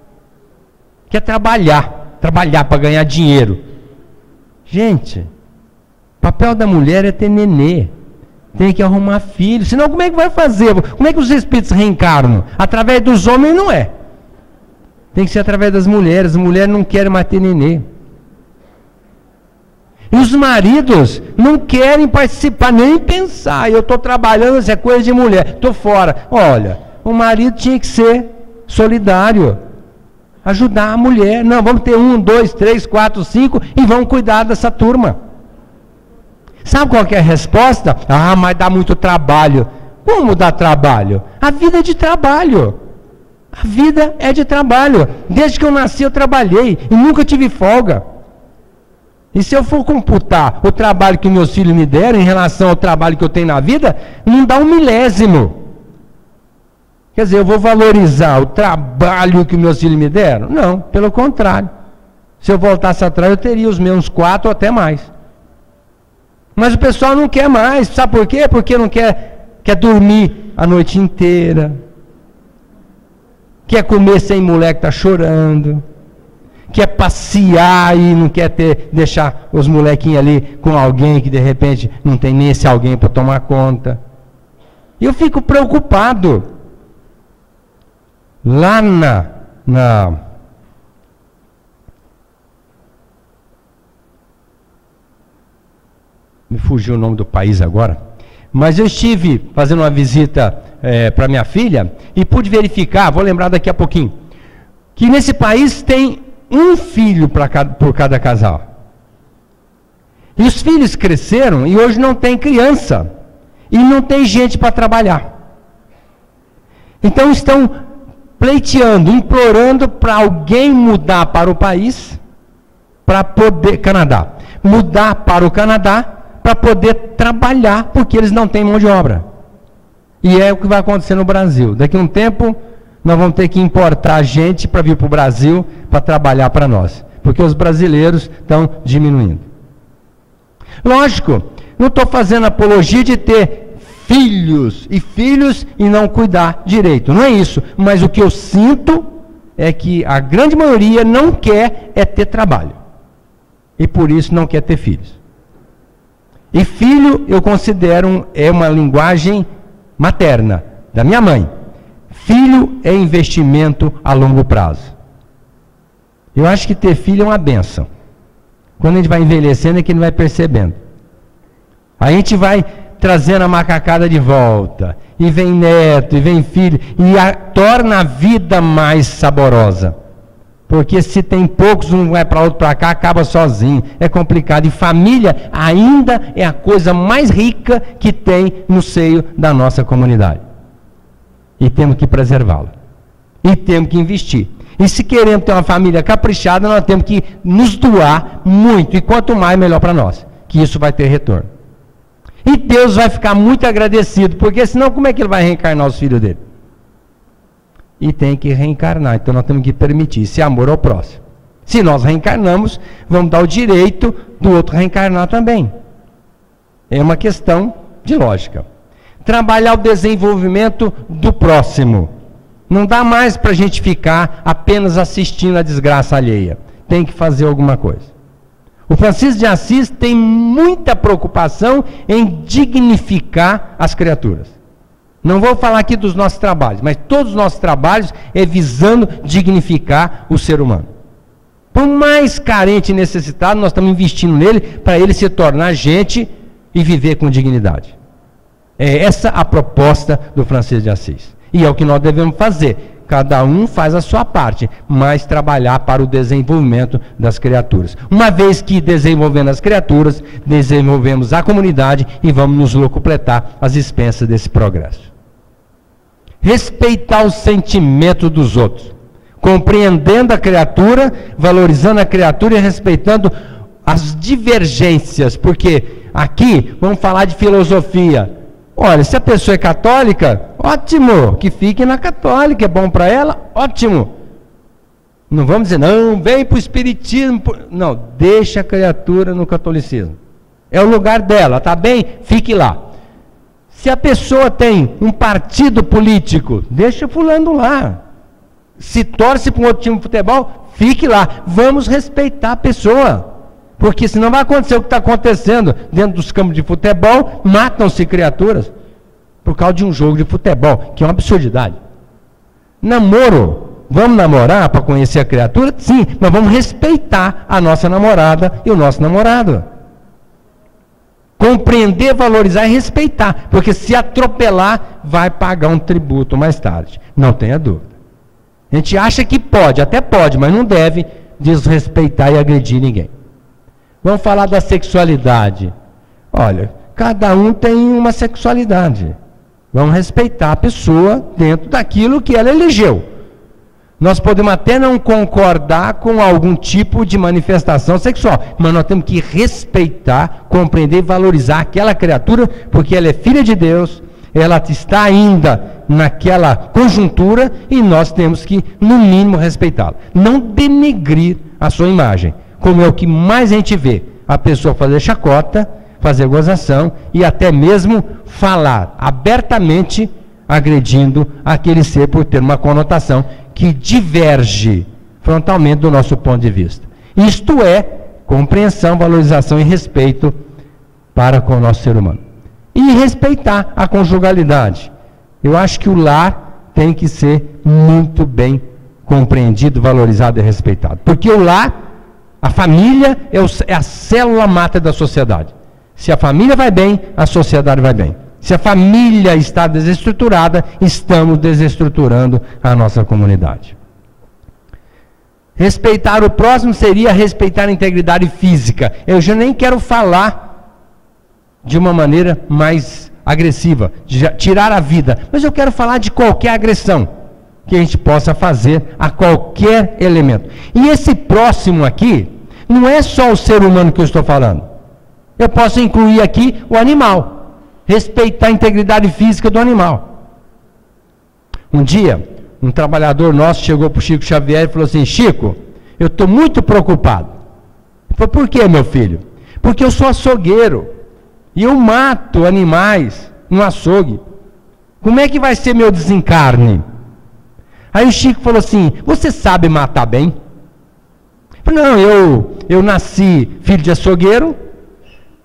Speaker 1: Quer trabalhar para ganhar dinheiro. Gente, o papel da mulher é ter nenê. Tem que arrumar filho, senão como é que vai fazer? Como é que os espíritos reencarnam? Através dos homens não é. Tem que ser através das mulheres. As mulheres não querem mais ter nenê. E os maridos não querem participar, nem pensar. Eu estou trabalhando, isso é coisa de mulher, estou fora. Olha, o marido tinha que ser solidário. Ajudar a mulher. Não, vamos ter 1, 2, 3, 4, 5 e vamos cuidar dessa turma. Sabe qual que é a resposta? Ah, mas dá muito trabalho. Como dá trabalho? A vida é de trabalho. A vida é de trabalho. Desde que eu nasci eu trabalhei e nunca tive folga. E se eu for computar o trabalho que meus filhos me deram em relação ao trabalho que eu tenho na vida, não dá 1/1000. Quer dizer, eu vou valorizar o trabalho que meus filhos me deram? Não, pelo contrário. Se eu voltasse atrás, eu teria os meus 4 ou até mais. Mas o pessoal não quer mais. Sabe por quê? Porque não quer dormir a noite inteira. Quer comer sem mulher que está chorando. Quer passear e não quer deixar os molequinhos ali com alguém que de repente não tem nem esse alguém para tomar conta. E eu fico preocupado. Lá me fugiu o nome do país agora, mas eu estive fazendo uma visita para minha filha e pude verificar, vou lembrar daqui a pouquinho, que nesse país tem um filho por cada casal. E os filhos cresceram e hoje não tem criança. e não tem gente para trabalhar. Então estão pleiteando, implorando para alguém mudar para o país, para poder, Canadá, mudar para o Canadá, para poder trabalhar, porque eles não têm mão de obra. E é o que vai acontecer no Brasil. Daqui a um tempo, nós vamos ter que importar gente para vir para o Brasil, para trabalhar para nós, porque os brasileiros estão diminuindo. Lógico, não estou fazendo apologia de ter filhos e não cuidar direito, não é isso, mas o que eu sinto é que a grande maioria não quer é ter trabalho, e por isso não quer ter filhos. E filho eu considero é uma linguagem materna, da minha mãe. Filho é investimento a longo prazo. Eu acho que ter filho é uma bênção. Quando a gente vai envelhecendo é que a gente vai percebendo. A gente vai trazendo a macacada de volta, e vem neto, e vem filho, e torna a vida mais saborosa. Porque se tem poucos, um vai para outro para cá, acaba sozinho, é complicado. E família ainda é a coisa mais rica que tem no seio da nossa comunidade. E temos que preservá-la. E temos que investir. E se queremos ter uma família caprichada, nós temos que nos doar muito, e quanto mais, melhor para nós, que isso vai ter retorno. E Deus vai ficar muito agradecido, porque senão como é que Ele vai reencarnar os filhos dele? E tem que reencarnar, então nós temos que permitir esse amor ao próximo. Se nós reencarnamos, vamos dar o direito do outro reencarnar também. É uma questão de lógica. Trabalhar o desenvolvimento do próximo. Não dá mais para a gente ficar apenas assistindo a desgraça alheia. Tem que fazer alguma coisa. O Francisco de Assis tem muita preocupação em dignificar as criaturas. Não vou falar aqui dos nossos trabalhos, mas todos os nossos trabalhos é visando dignificar o ser humano. Por mais carente e necessitado, nós estamos investindo nele para ele se tornar gente e viver com dignidade. É essa a proposta do Francisco de Assis. E é o que nós devemos fazer. Cada um faz a sua parte, mas trabalhar para o desenvolvimento das criaturas. Uma vez que desenvolvendo as criaturas, desenvolvemos a comunidade e vamos nos locupletar às expensas desse progresso. Respeitar os sentimentos dos outros, compreendendo a criatura, valorizando a criatura e respeitando as divergências, porque aqui vamos falar de filosofia. Olha, se a pessoa é católica, ótimo, que fique na católica, é bom para ela, ótimo. Não vamos dizer, não, vem para o espiritismo. Não, deixa a criatura no catolicismo. É o lugar dela, tá bem? Fique lá. Se a pessoa tem um partido político, deixa fulano lá. Se torce para um outro time de futebol, fique lá. Vamos respeitar a pessoa. Porque senão vai acontecer o que está acontecendo dentro dos campos de futebol, matam-se criaturas por causa de um jogo de futebol, que é uma absurdidade. Namoro, vamos namorar para conhecer a criatura? Sim, mas vamos respeitar a nossa namorada e o nosso namorado. Compreender, valorizar e respeitar, porque se atropelar, vai pagar um tributo mais tarde, não tenha dúvida. A gente acha que pode, até pode, mas não deve desrespeitar e agredir ninguém. Vamos falar da sexualidade. Olha, cada um tem uma sexualidade. Vamos respeitar a pessoa dentro daquilo que ela elegeu. Nós podemos até não concordar com algum tipo de manifestação sexual, mas nós temos que respeitar, compreender e valorizar aquela criatura, porque ela é filha de Deus, ela está ainda naquela conjuntura e nós temos que, no mínimo, respeitá-la. Não denegrir a sua imagem. Como é o que mais a gente vê, a pessoa fazer chacota, fazer gozação e até mesmo falar abertamente, agredindo aquele ser por ter uma conotação que diverge frontalmente do nosso ponto de vista. Isto é compreensão, valorização e respeito para com o nosso ser humano. E respeitar a conjugalidade. Eu acho que o lar tem que ser muito bem compreendido, valorizado e respeitado. Porque o lar, a família é a célula mata da sociedade. Se a família vai bem, a sociedade vai bem. Se a família está desestruturada, estamos desestruturando a nossa comunidade. Respeitar o próximo seria respeitar a integridade física. Eu já nem quero falar de uma maneira mais agressiva, de tirar a vida. Mas eu quero falar de qualquer agressão que a gente possa fazer a qualquer elemento. E esse próximo aqui, não é só o ser humano que eu estou falando. Eu posso incluir aqui o animal. Respeitar a integridade física do animal. Um dia, um trabalhador nosso chegou para o Chico Xavier e falou assim: Chico, eu estou muito preocupado. Ele falou: por quê, meu filho? Porque eu sou açougueiro e eu mato animais no açougue. Como é que vai ser meu desencarne? Aí o Chico falou assim: você sabe matar bem? Eu falei: não, eu nasci filho de açougueiro,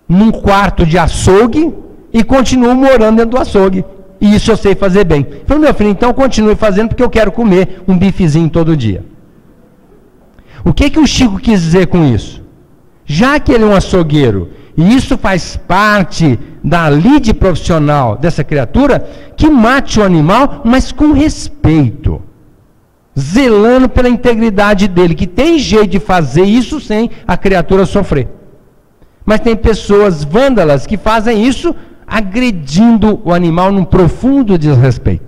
Speaker 1: num quarto de açougue e continuo morando dentro do açougue. E isso eu sei fazer bem. Eu falei: meu filho, então continue fazendo, porque eu quero comer um bifezinho todo dia. O que o Chico quis dizer com isso? Já que ele é um açougueiro, e isso faz parte da lide profissional dessa criatura, que mate o animal, mas com respeito, zelando pela integridade dele, que tem jeito de fazer isso sem a criatura sofrer. Mas tem pessoas vândalas que fazem isso agredindo o animal num profundo desrespeito.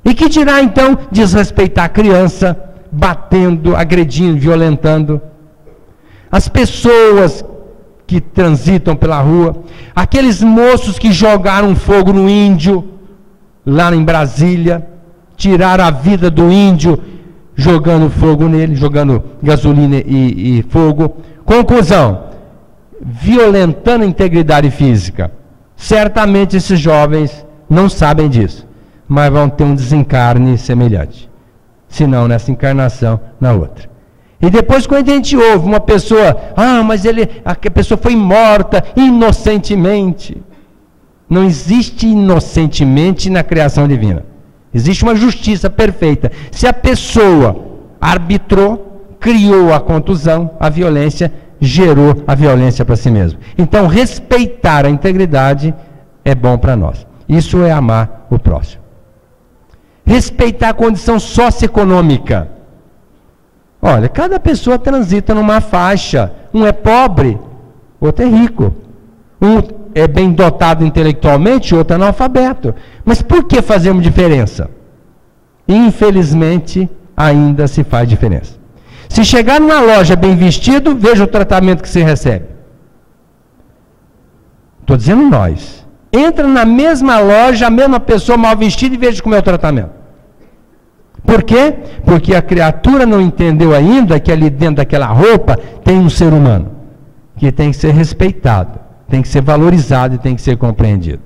Speaker 1: E que dirá então desrespeitar a criança, batendo, agredindo, violentando as pessoas que transitam pela rua, aqueles moços que jogaram fogo no índio lá em Brasília, tiraram a vida do índio jogando fogo nele, jogando gasolina e fogo. Conclusão: violentando a integridade física. Certamente esses jovens não sabem disso, mas vão ter um desencarne semelhante, se não nessa encarnação, na outra. E depois, quando a gente ouve uma pessoa: mas a pessoa foi morta inocentemente. Não existe inocentemente na criação divina. Existe uma justiça perfeita. Se a pessoa arbitrou, criou a contusão, a violência, gerou a violência para si mesmo. Então, respeitar a integridade é bom para nós. Isso é amar o próximo. Respeitar a condição socioeconômica. Olha, cada pessoa transita numa faixa. Um é pobre, outro é rico. Um é bem dotado intelectualmente, outro é analfabeto. Mas por que fazemos diferença? Infelizmente, ainda se faz diferença. Se chegar numa loja bem vestido, veja o tratamento que se recebe. Estou dizendo nós. Entra na mesma loja, a mesma pessoa mal vestida, e veja como é o tratamento. Por quê? Porque a criatura não entendeu ainda que ali dentro daquela roupa tem um ser humano, que tem que ser respeitado, tem que ser valorizado e tem que ser compreendido.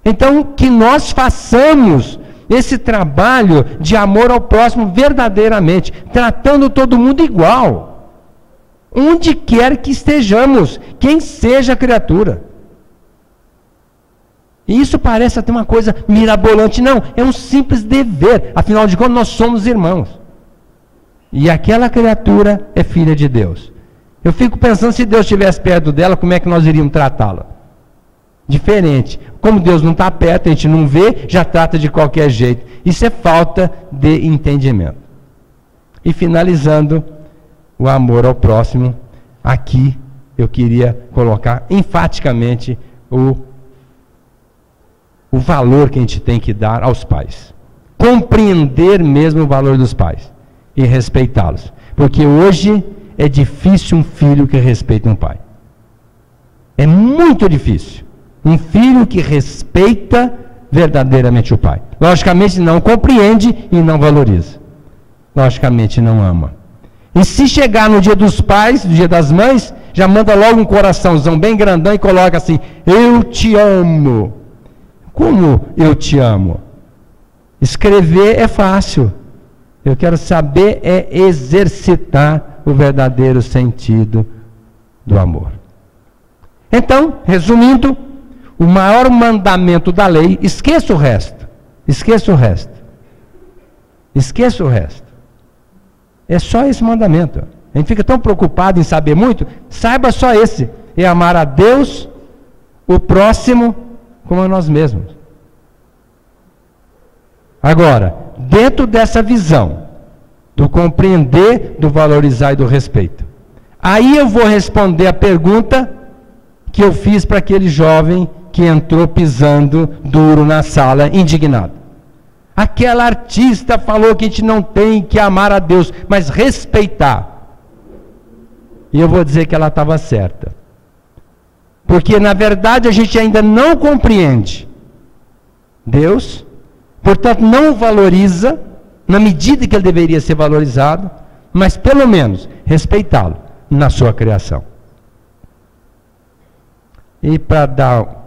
Speaker 1: Então, que nós façamos esse trabalho de amor ao próximo verdadeiramente, tratando todo mundo igual, onde quer que estejamos, quem seja a criatura. E isso parece até uma coisa mirabolante. Não, é um simples dever. Afinal de contas, nós somos irmãos. E aquela criatura é filha de Deus. Eu fico pensando, se Deus estivesse perto dela, como é que nós iríamos tratá-la? Diferente. Como Deus não está perto, a gente não vê, já trata de qualquer jeito. Isso é falta de entendimento. E finalizando, o amor ao próximo. Aqui eu queria colocar enfaticamente o valor que a gente tem que dar aos pais. Compreender mesmo o valor dos pais e respeitá-los. Porque hoje é difícil um filho que respeita um pai. É muito difícil. Um filho que respeita verdadeiramente o pai. Logicamente não compreende e não valoriza. Logicamente não ama. E se chegar no dia dos pais, no dia das mães, já manda logo um coraçãozão bem grandão e coloca assim: eu te amo. Como eu te amo? Escrever é fácil. Eu quero saber é exercitar o verdadeiro sentido do amor. Então, resumindo, o maior mandamento da lei, esqueça o resto. Esqueça o resto. Esqueça o resto. É só esse mandamento. A gente fica tão preocupado em saber muito, saiba só esse. É amar a Deus, o próximo, como a nós mesmos. Agora, dentro dessa visão, do compreender, do valorizar e do respeito, aí eu vou responder a pergunta que eu fiz para aquele jovem que entrou pisando duro na sala, indignado. Aquela artista falou que a gente não tem que amar a Deus, mas respeitar. E eu vou dizer que ela estava certa. Porque, na verdade, a gente ainda não compreende Deus, portanto, não o valoriza na medida que ele deveria ser valorizado, mas, pelo menos, respeitá-lo na sua criação. E para dar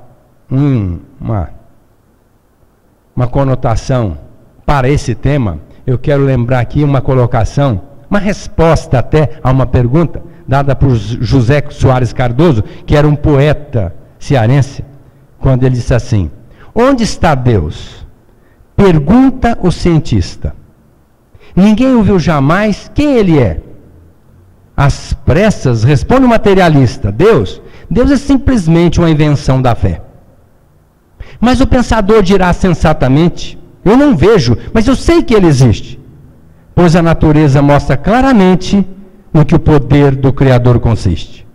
Speaker 1: uma conotação para esse tema, eu quero lembrar aqui uma colocação, uma resposta até a uma pergunta dada por José Soares Cardoso, que era um poeta cearense, quando ele disse assim: onde está Deus? Pergunta o cientista. Ninguém o viu jamais, quem ele é? Às pressas responde o materialista: Deus é simplesmente uma invenção da fé. Mas o pensador dirá sensatamente: eu não vejo, mas eu sei que ele existe, pois a natureza mostra claramente no que o poder do Criador consiste.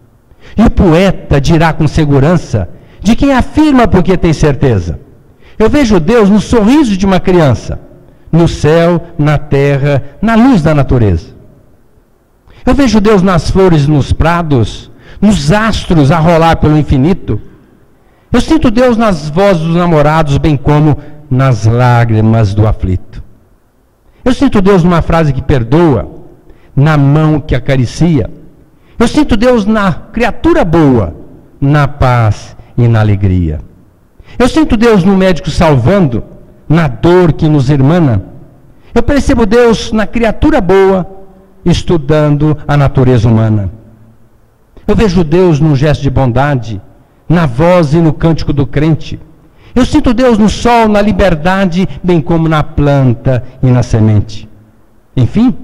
Speaker 1: E o poeta dirá com segurança de quem afirma porque tem certeza: eu vejo Deus no sorriso de uma criança, no céu, na terra, na luz da natureza. Eu vejo Deus nas flores, nos prados, nos astros a rolar pelo infinito. Eu sinto Deus nas vozes dos namorados, bem como nas lágrimas do aflito. Eu sinto Deus numa frase que perdoa, na mão que acaricia. Eu sinto Deus na criatura boa, na paz e na alegria. Eu sinto Deus no médico salvando, na dor que nos irmana. Eu percebo Deus na criatura boa, estudando a natureza humana. Eu vejo Deus no gesto de bondade, na voz e no cântico do crente. Eu sinto Deus no sol, na liberdade, bem como na planta e na semente. Enfim,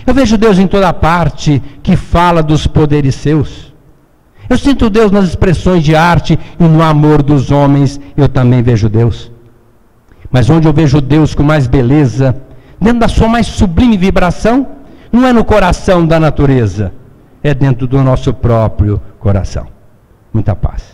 Speaker 1: eu vejo Deus em toda parte que fala dos poderes seus. Eu sinto Deus nas expressões de arte e no amor dos homens, eu também vejo Deus. Mas onde eu vejo Deus com mais beleza, dentro da sua mais sublime vibração, não é no coração da natureza, é dentro do nosso próprio coração. Muita paz.